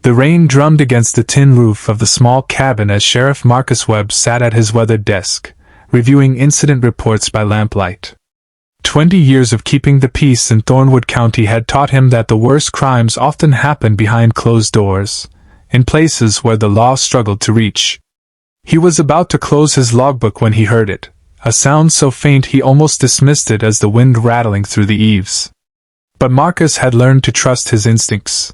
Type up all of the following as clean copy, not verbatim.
The rain drummed against the tin roof of the small cabin as Sheriff Marcus Webb sat at his weathered desk, reviewing incident reports by lamplight. 20 years of keeping the peace in Thornwood County had taught him that the worst crimes often happen behind closed doors, in places where the law struggled to reach. He was about to close his logbook when he heard it, a sound so faint he almost dismissed it as the wind rattling through the eaves. But Marcus had learned to trust his instincts.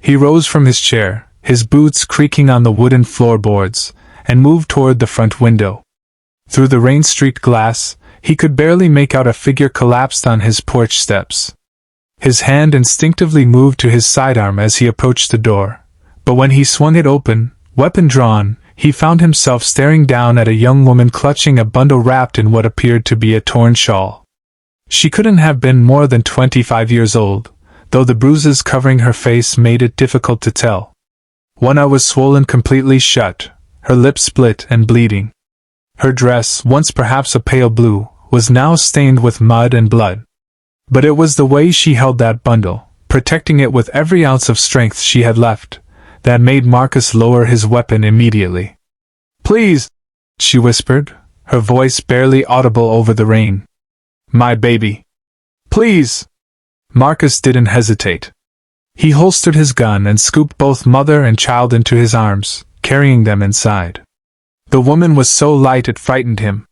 He rose from his chair, his boots creaking on the wooden floorboards, and moved toward the front window. Through the rain-streaked glass, he could barely make out a figure collapsed on his porch steps. His hand instinctively moved to his sidearm as he approached the door, but when he swung it open, weapon drawn, he found himself staring down at a young woman clutching a bundle wrapped in what appeared to be a torn shawl. She couldn't have been more than 25 years old, though the bruises covering her face made it difficult to tell. One eye was swollen completely shut, her lips split and bleeding. Her dress, once perhaps a pale blue, was now stained with mud and blood. But it was the way she held that bundle, protecting it with every ounce of strength she had left, that made Marcus lower his weapon immediately. "Please," she whispered, her voice barely audible over the rain. "My baby. Please." Marcus didn't hesitate. He holstered his gun and scooped both mother and child into his arms, carrying them inside. The woman was so light it frightened him.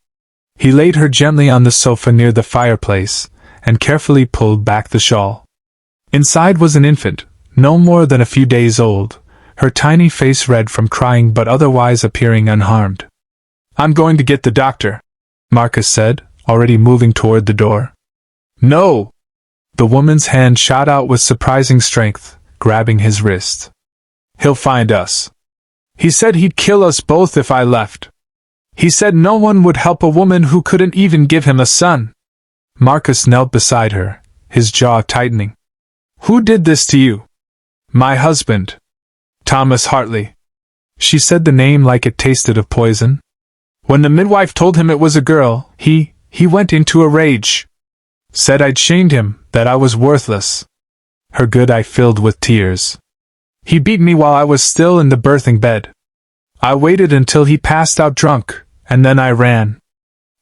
He laid her gently on the sofa near the fireplace, and carefully pulled back the shawl. Inside was an infant, no more than a few days old, her tiny face red from crying but otherwise appearing unharmed. "I'm going to get the doctor," Marcus said, already moving toward the door. "No!" The woman's hand shot out with surprising strength, grabbing his wrist. "He'll find us. He said he'd kill us both if I left. He said no one would help a woman who couldn't even give him a son." Marcus knelt beside her, his jaw tightening. "Who did this to you?" "My husband. Thomas Hartley." She said the name like it tasted of poison. "When the midwife told him it was a girl, he went into a rage. Said I'd shamed him, that I was worthless." Her good eye filled with tears. "He beat me while I was still in the birthing bed. I waited until he passed out drunk, and then I ran.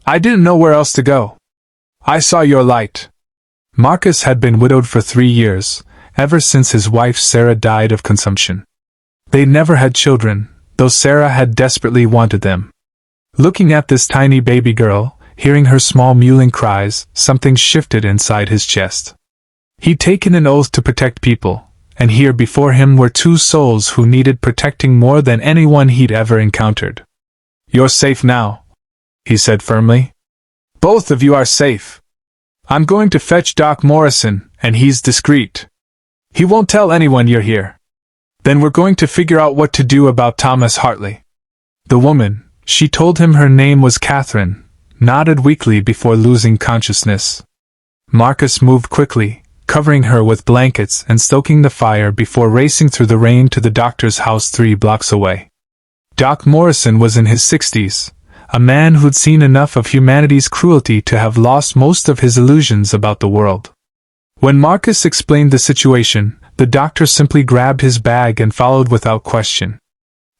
I didn't know where else to go. I saw your light." Marcus had been widowed for 3 years, ever since his wife Sarah died of consumption. They never had children, though Sarah had desperately wanted them. Looking at this tiny baby girl, hearing her small mewling cries, something shifted inside his chest. He'd taken an oath to protect people, and here before him were two souls who needed protecting more than anyone he'd ever encountered. "You're safe now," he said firmly. "Both of you are safe. I'm going to fetch Doc Morrison, and he's discreet. He won't tell anyone you're here. Then we're going to figure out what to do about Thomas Hartley." The woman, she told him her name was Catherine, nodded weakly before losing consciousness. Marcus moved quickly, covering her with blankets and stoking the fire before racing through the rain to the doctor's house 3 blocks away. Doc Morrison was in his 60s, a man who'd seen enough of humanity's cruelty to have lost most of his illusions about the world. When Marcus explained the situation, the doctor simply grabbed his bag and followed without question.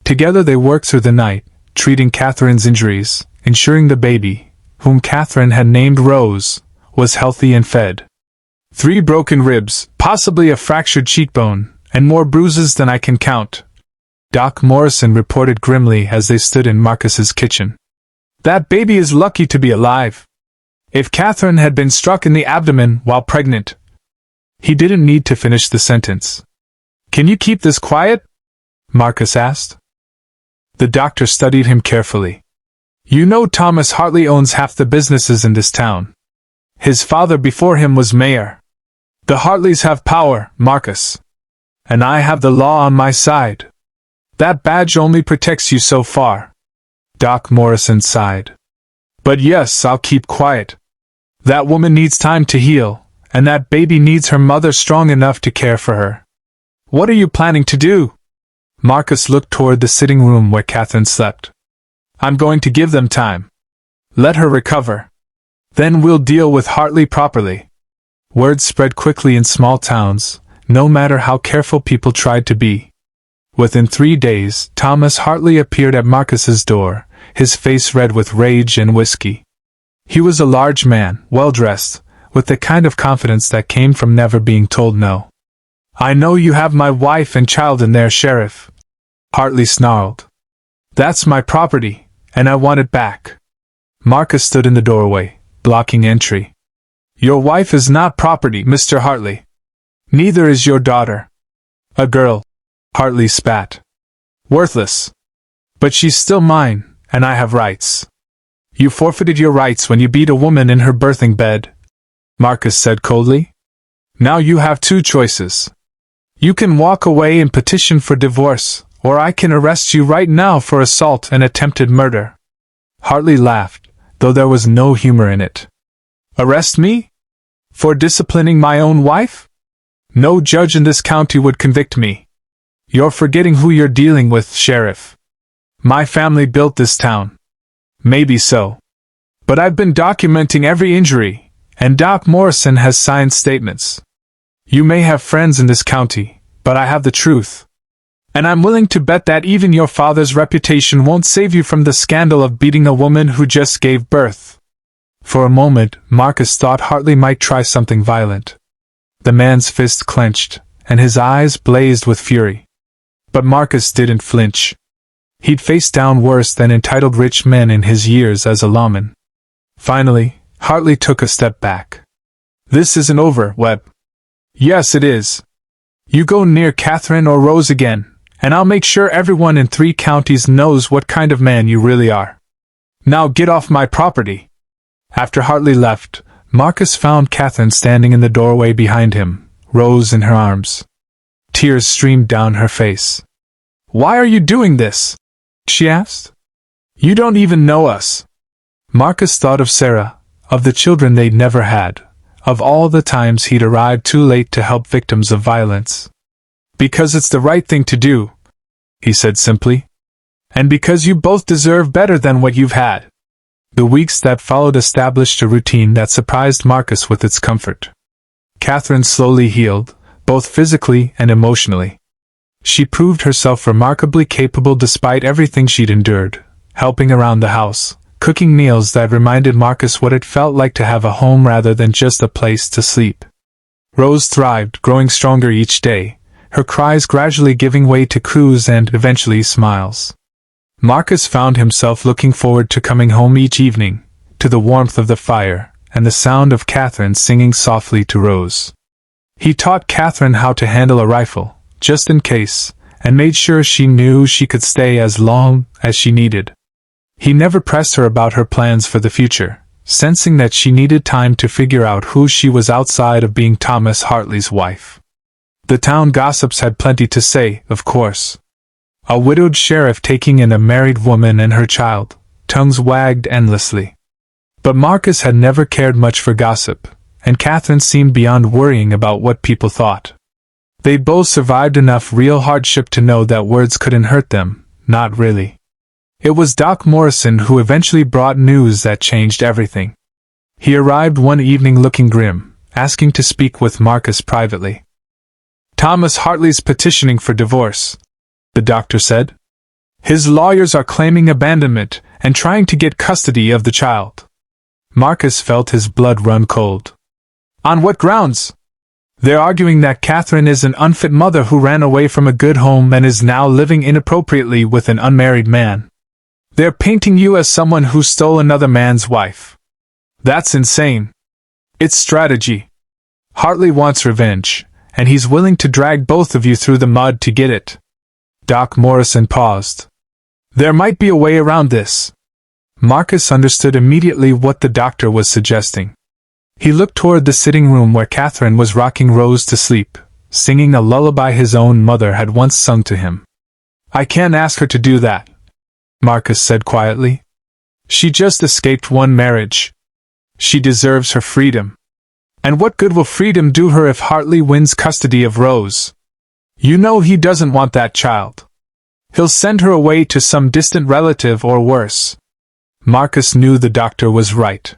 Together they worked through the night, treating Catherine's injuries, ensuring the baby, whom Catherine had named Rose, was healthy and fed. 3 broken ribs, possibly a fractured cheekbone, and more bruises than I can count, Doc Morrison reported grimly as they stood in Marcus's kitchen. "That baby is lucky to be alive. If Catherine had been struck in the abdomen while pregnant..." He didn't need to finish the sentence. "Can you keep this quiet?" Marcus asked. The doctor studied him carefully. "You know Thomas Hartley owns half the businesses in this town. His father before him was mayor. The Hartleys have power, Marcus. And I have the law on my side. That badge only protects you so far." Doc Morrison sighed. "But yes, I'll keep quiet. That woman needs time to heal, and that baby needs her mother strong enough to care for her. What are you planning to do?" Marcus looked toward the sitting room where Catherine slept. "I'm going to give them time. Let her recover. Then we'll deal with Hartley properly." Word spread quickly in small towns, no matter how careful people tried to be. Within 3 days, Thomas Hartley appeared at Marcus's door, his face red with rage and whiskey. He was a large man, well-dressed, with the kind of confidence that came from never being told no. "I know you have my wife and child in there, Sheriff," Hartley snarled. "That's my property, and I want it back." Marcus stood in the doorway, blocking entry. "Your wife is not property, Mr. Hartley. Neither is your daughter." "A girl," Hartley spat. "Worthless. But she's still mine, and I have rights." "You forfeited your rights when you beat a woman in her birthing bed," Marcus said coldly. "Now you have 2 choices. You can walk away and petition for divorce, or I can arrest you right now for assault and attempted murder." Hartley laughed, though there was no humor in it. "Arrest me? For disciplining my own wife? No judge in this county would convict me. You're forgetting who you're dealing with, Sheriff. My family built this town." "Maybe so. But I've been documenting every injury, and Doc Morrison has signed statements. You may have friends in this county, but I have the truth. And I'm willing to bet that even your father's reputation won't save you from the scandal of beating a woman who just gave birth." For a moment, Marcus thought Hartley might try something violent. The man's fist clenched, and his eyes blazed with fury. But Marcus didn't flinch. He'd faced down worse than entitled rich men in his years as a lawman. Finally, Hartley took a step back. "This isn't over, Webb." "Yes, it is. You go near Catherine or Rose again, and I'll make sure everyone in 3 counties knows what kind of man you really are. Now get off my property." After Hartley left, Marcus found Catherine standing in the doorway behind him, Rose in her arms. Tears streamed down her face. "Why are you doing this?" she asked. "You don't even know us." Marcus thought of Sarah, of the children they'd never had, of all the times he'd arrived too late to help victims of violence. "Because it's the right thing to do," he said simply. "And because you both deserve better than what you've had." The weeks that followed established a routine that surprised Marcus with its comfort. Catherine slowly healed, both physically and emotionally. She proved herself remarkably capable despite everything she'd endured, helping around the house, cooking meals that reminded Marcus what it felt like to have a home rather than just a place to sleep. Rose thrived, growing stronger each day, her cries gradually giving way to coos and, eventually, smiles. Marcus found himself looking forward to coming home each evening, to the warmth of the fire, and the sound of Catherine singing softly to Rose. He taught Catherine how to handle a rifle, just in case, and made sure she knew she could stay as long as she needed. He never pressed her about her plans for the future, sensing that she needed time to figure out who she was outside of being Thomas Hartley's wife. The town gossips had plenty to say, of course. A widowed sheriff taking in a married woman and her child, tongues wagged endlessly. But Marcus had never cared much for gossip, and Catherine seemed beyond worrying about what people thought. They both survived enough real hardship to know that words couldn't hurt them, not really. It was Doc Morrison who eventually brought news that changed everything. He arrived one evening looking grim, asking to speak with Marcus privately. "Thomas Hartley's petitioning for divorce," the doctor said. "His lawyers are claiming abandonment and trying to get custody of the child." Marcus felt his blood run cold. "On what grounds?" "They're arguing that Catherine is an unfit mother who ran away from a good home and is now living inappropriately with an unmarried man. They're painting you as someone who stole another man's wife. That's insane. It's strategy. Hartley wants revenge, and he's willing to drag both of you through the mud to get it." Doc Morrison paused. "There might be a way around this." Marcus understood immediately what the doctor was suggesting. He looked toward the sitting room where Catherine was rocking Rose to sleep, singing a lullaby his own mother had once sung to him. "I can't ask her to do that," Marcus said quietly. "She just escaped one marriage. She deserves her freedom. And what good will freedom do her if Hartley wins custody of Rose? You know he doesn't want that child. He'll send her away to some distant relative or worse." Marcus knew the doctor was right.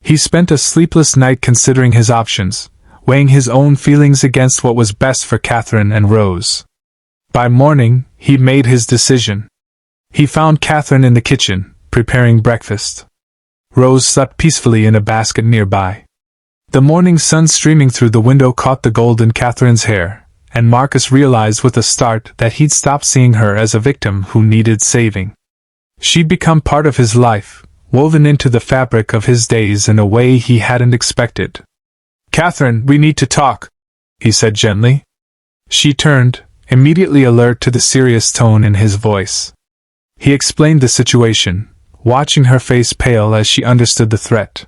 He spent a sleepless night considering his options, weighing his own feelings against what was best for Catherine and Rose. By morning, he made his decision. He found Catherine in the kitchen, preparing breakfast. Rose slept peacefully in a basket nearby. The morning sun streaming through the window caught the gold in Catherine's hair, and Marcus realized with a start that he'd stopped seeing her as a victim who needed saving. She'd become part of his life, woven into the fabric of his days in a way he hadn't expected. "Catherine, we need to talk," he said gently. She turned, immediately alert to the serious tone in his voice. He explained the situation, watching her face pale as she understood the threat.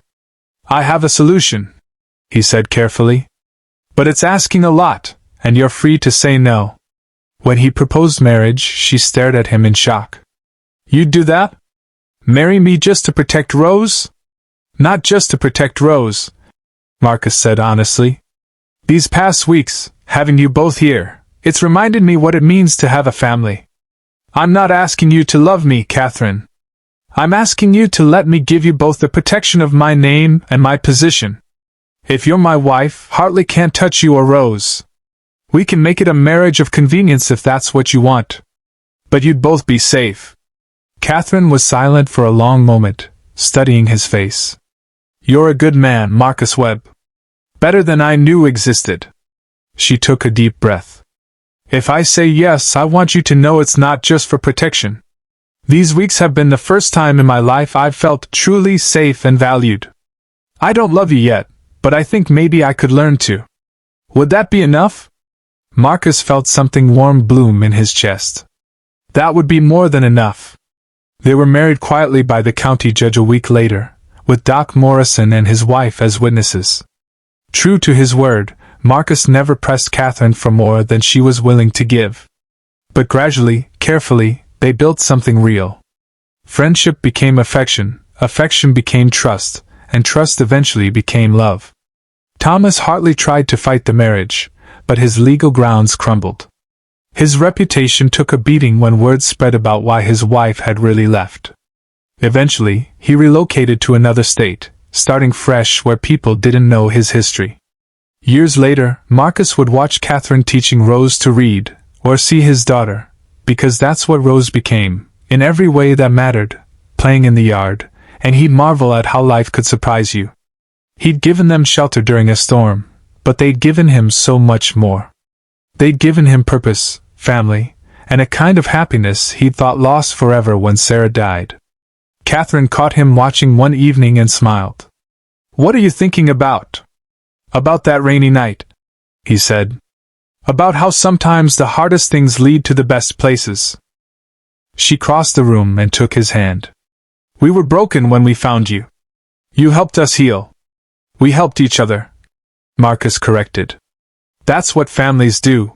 "I have a solution," he said carefully. "But it's asking a lot, and you're free to say no." When he proposed marriage, she stared at him in shock. "You'd do that? Marry me just to protect Rose?" "Not just to protect Rose," Marcus said honestly. "These past weeks, having you both here, it's reminded me what it means to have a family. I'm not asking you to love me, Catherine. I'm asking you to let me give you both the protection of my name and my position. If you're my wife, Hartley can't touch you or Rose. We can make it a marriage of convenience if that's what you want. But you'd both be safe." Catherine was silent for a long moment, studying his face. "You're a good man, Marcus Webb. Better than I knew existed." She took a deep breath. "If I say yes, I want you to know it's not just for protection. These weeks have been the first time in my life I've felt truly safe and valued. I don't love you yet, but I think maybe I could learn to. Would that be enough?" Marcus felt something warm bloom in his chest. That would be more than enough. They were married quietly by the county judge a week later, with Doc Morrison and his wife as witnesses. True to his word, Marcus never pressed Catherine for more than she was willing to give. But gradually, carefully, they built something real. Friendship became affection, affection became trust, and trust eventually became love. Thomas Hartley tried to fight the marriage, but his legal grounds crumbled. His reputation took a beating when word spread about why his wife had really left. Eventually, he relocated to another state, starting fresh where people didn't know his history. Years later, Marcus would watch Catherine teaching Rose to read, or see his daughter, because that's what Rose became, in every way that mattered, playing in the yard, and he'd marvel at how life could surprise you. He'd given them shelter during a storm, but they'd given him so much more. They'd given him purpose, family, and a kind of happiness he'd thought lost forever when Sarah died. Catherine caught him watching one evening and smiled. "What are you thinking about?" "About that rainy night," he said. "About how sometimes the hardest things lead to the best places." She crossed the room and took his hand. "We were broken when we found you. You helped us heal." "We helped each other," Marcus corrected. "That's what families do."